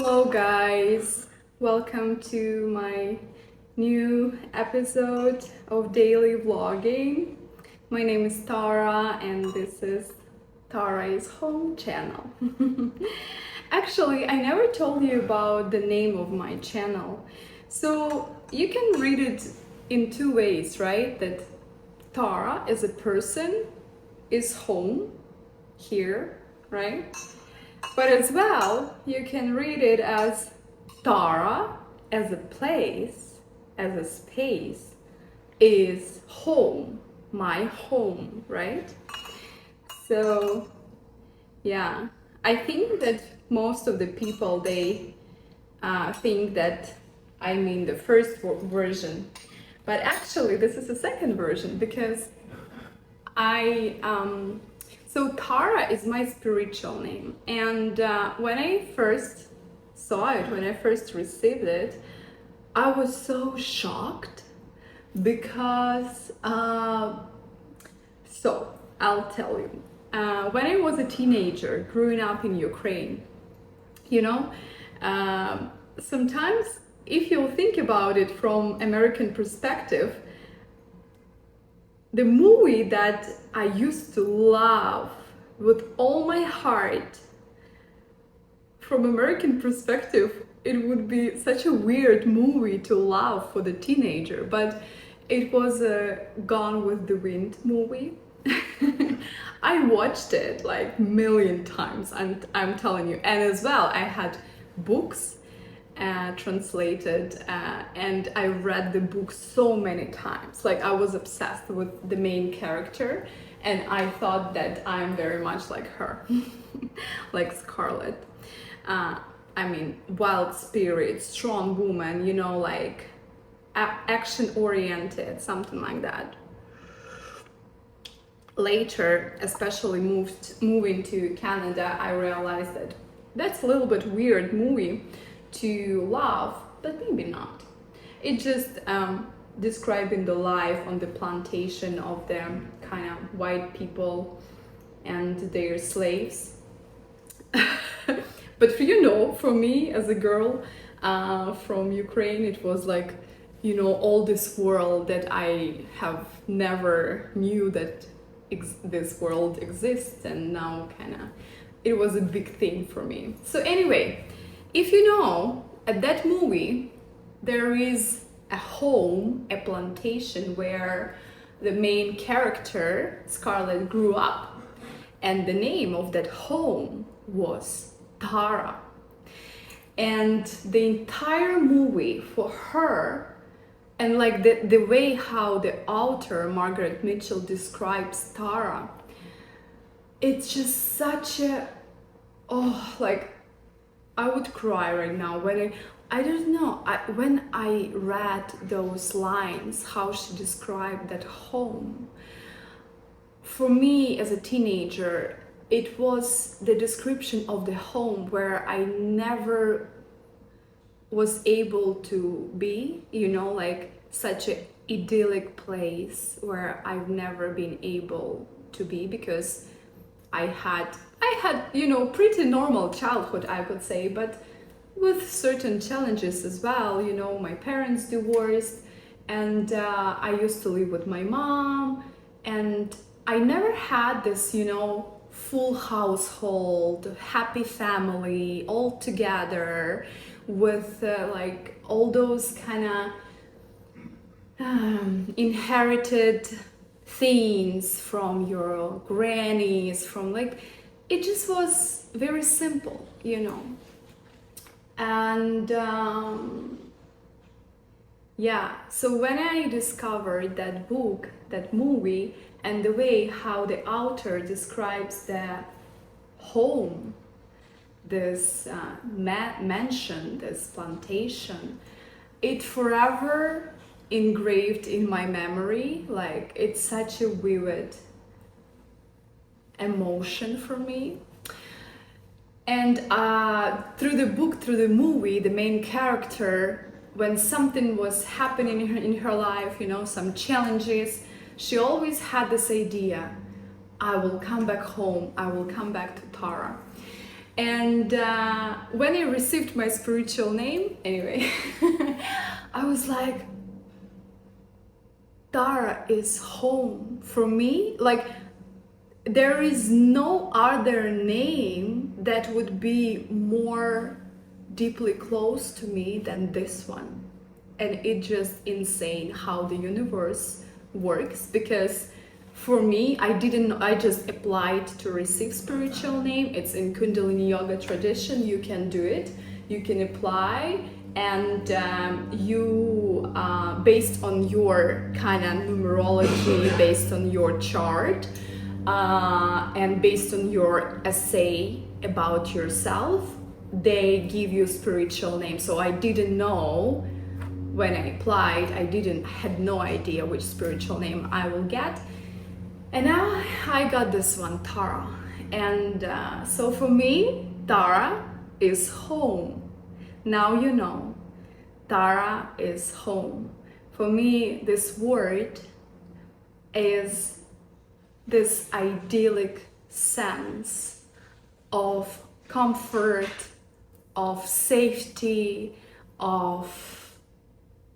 Hello guys, welcome to my new episode of daily vlogging. My name is Tara and this is Tara's home channel. Actually, I never told you about the name of my channel. So you can read it in two ways, right? That Tara as a person is home here, right? But as well, you can read it as Tara as a place, as a space, is home, my home, right? So, yeah, I think that most of the people, they think that I mean the first version, but actually this is the second version because so Tara is my spiritual name, and when I first saw it, when I first received it, I was so shocked because so I'll tell you, when I was a teenager growing up in Ukraine, you know, sometimes if you think about it from American perspective, the movie that I used to love with all my heart, from American perspective, it would be such a weird movie to love for the teenager, but it was a Gone with the Wind movie. I watched it like a million times, and I'm telling you, and as well, I had books translated and I read the book so many times. Like I was obsessed with the main character and I thought that I'm very much like her, like Scarlett. I mean, wild spirit, strong woman, you know, like action oriented, something like that. Later, especially moving to Canada, I realized that that's a little bit weird movie to love, but maybe not. It just describing the life on the plantation of the kind of white people and their slaves. But you know, for me as a girl from Ukraine, it was like, you know, all this world that I have never knew that this world exists, and now kind of it was a big thing for me. So anyway, if you know, at that movie, there is a home, a plantation where the main character, Scarlett, grew up. And the name of that home was Tara. And the entire movie for her, and like the way how the author, Margaret Mitchell, describes Tara, it's just such a, like, I would cry right now when I don't know, when I read those lines, how she described that home. For me as a teenager, it was the description of the home where I never was able to be, you know, like such an idyllic place where I've never been able to be, because I had, you know, pretty normal childhood, I could say, but with certain challenges as well. You know, my parents divorced, and I used to live with my mom, and I never had this, you know, full household, happy family, all together, with like all those kind of inherited things from your grannies, from like, it just was very simple, you know. And yeah, so when I discovered that book, that movie, and the way how the author describes the home, this mansion, this plantation, it forever engraved in my memory. Like, it's such a vivid emotion for me. And through the book, through the movie, the main character, when something was happening in her life, you know, some challenges, she always had this idea, I will come back home, I will come back to Tara. And when I received my spiritual name, anyway, I was like, Tara is home for me. Like, there is no other name that would be more deeply close to me than this one. And it's just insane how the universe works, because for me, I just applied to receive spiritual name. It's in Kundalini yoga tradition. You can do it. You can apply, and you, based on your kind of numerology, based on your chart, and based on your essay about yourself, they give you spiritual name. So I didn't know when I applied. I had no idea which spiritual name I will get. And now I got this one, Tara. And so for me, Tara is home. Now you know, Tara is home. For me, this word is this idyllic sense of comfort, of safety, of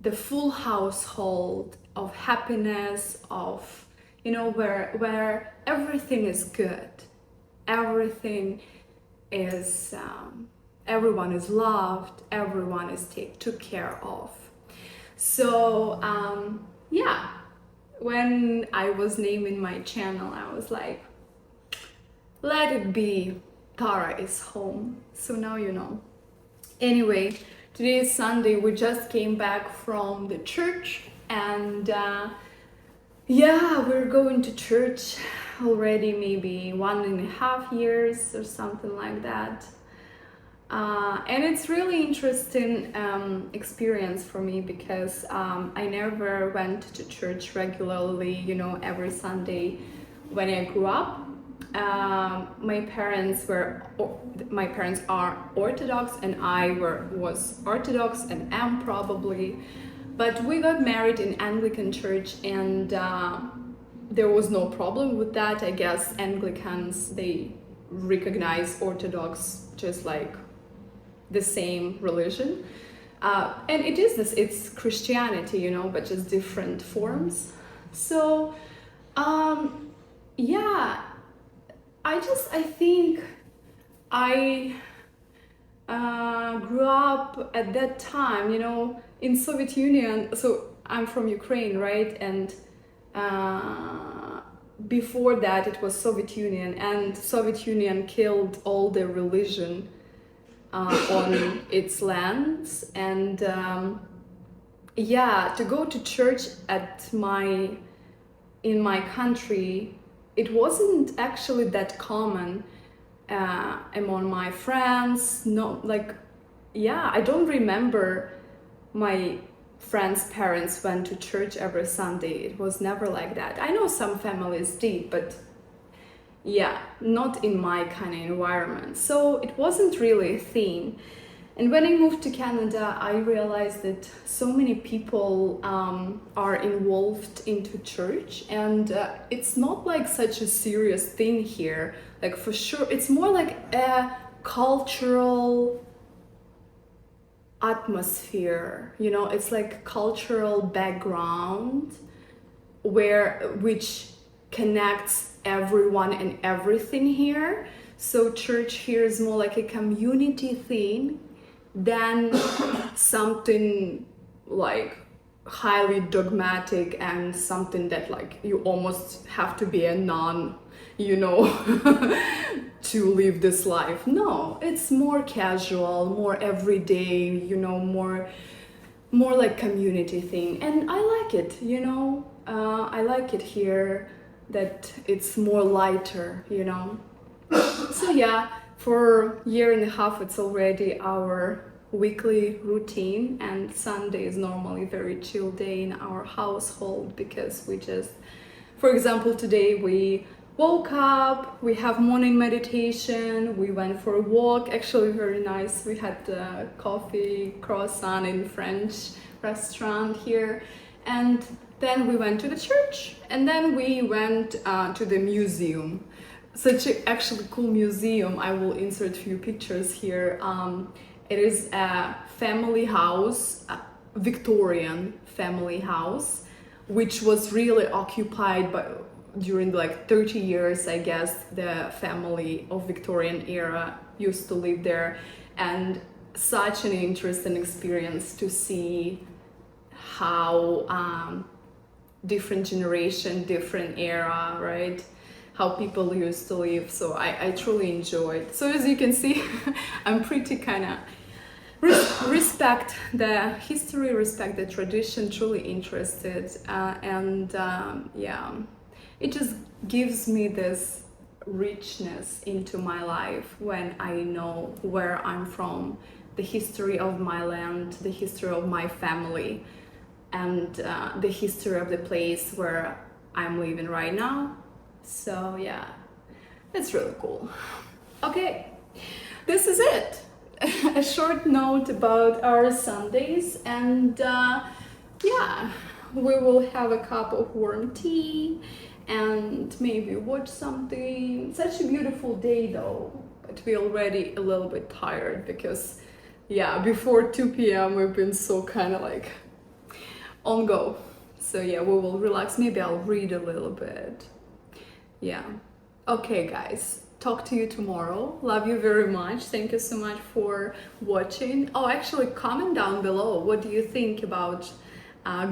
the full household, of happiness, of, you know, where everything is good, everything is, everyone is loved, everyone is took care of. So yeah, when I was naming my channel, I was like, let it be, Tara is home. So now you know. Anyway, today is Sunday. We just came back from the church, and yeah, we're going to church already maybe 1.5 years or something like that. And it's really interesting experience for me, because I never went to church regularly, you know, every Sunday when I grew up. My parents are Orthodox, and I was Orthodox and am probably, but we got married in Anglican church, and there was no problem with that. I guess Anglicans, they recognize Orthodox just like the same religion, and it is this, it's Christianity, you know, but just different forms. So yeah, I think I grew up at that time, you know, in Soviet Union. So I'm from Ukraine, right? And before that it was Soviet Union, and Soviet Union killed all the religion on its lands. And yeah, to go to church in my country, it wasn't actually that common among my friends. No, like, yeah, I don't remember my friends' parents went to church every Sunday. It was never like that. I know some families did, but yeah, not in my kind of environment. So it wasn't really a thing. And when I moved to Canada, I realized that so many people are involved into church, and it's not like such a serious thing here. Like, for sure, it's more like a cultural atmosphere, you know, it's like cultural background which connects everyone and everything here. So church here is more like a community thing than something like highly dogmatic and something that like you almost have to be a nun, you know, to live this life. No, it's more casual, more everyday, you know, more like community thing. And I like it, you know, I like it here, that it's more lighter, you know. So yeah, for 1.5 years it's already our weekly routine, and Sunday is normally very chill day in our household, because we just, for example, today we woke up, we have morning meditation, we went for a walk, actually very nice. We had coffee, croissant in French restaurant here, and then we went to the church, and then we went to the museum. such a actually cool museum. I will insert few pictures here. It is a family house, a Victorian family house, which was really occupied by during like 30 years, I guess. The family of Victorian era used to live there, and such an interesting experience to see how different generation, different era, right? How people used to live. So I truly enjoyed. So as you can see, I'm pretty kind of respect the history, respect the tradition, truly interested, yeah, it just gives me this richness into my life when I know where I'm from, the history of my land, the history of my family, and the history of the place where I'm living right now. So yeah, it's really cool. Okay, this is it. A short note about our Sundays, and yeah, we will have a cup of warm tea and maybe watch something. Such a beautiful day though, but we're already a little bit tired because yeah, before 2 p.m. we've been so kind of like on go. So yeah, we will relax. Maybe I'll read a little bit. Yeah. Okay guys, talk to you tomorrow. Love you very much. Thank you so much for watching. Oh, actually comment down below, what do you think about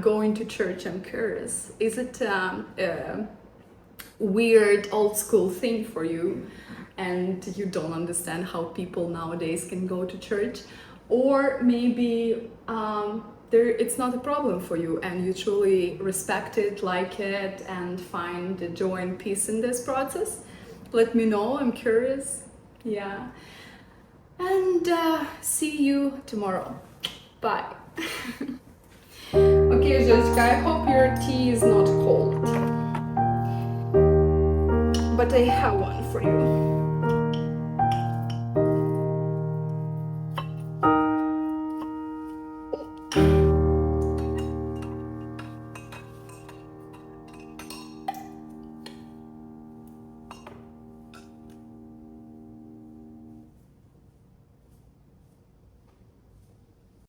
going to church? I'm curious. Is it a weird old school thing for you and you don't understand how people nowadays can go to church? Or maybe it's not a problem for you and you truly respect it, like it, and find the joy and peace in this process? Let me know, I'm curious. Yeah. And see you tomorrow. Bye. Okay, Zhuzhka, I hope your tea is not cold. But I have one for you.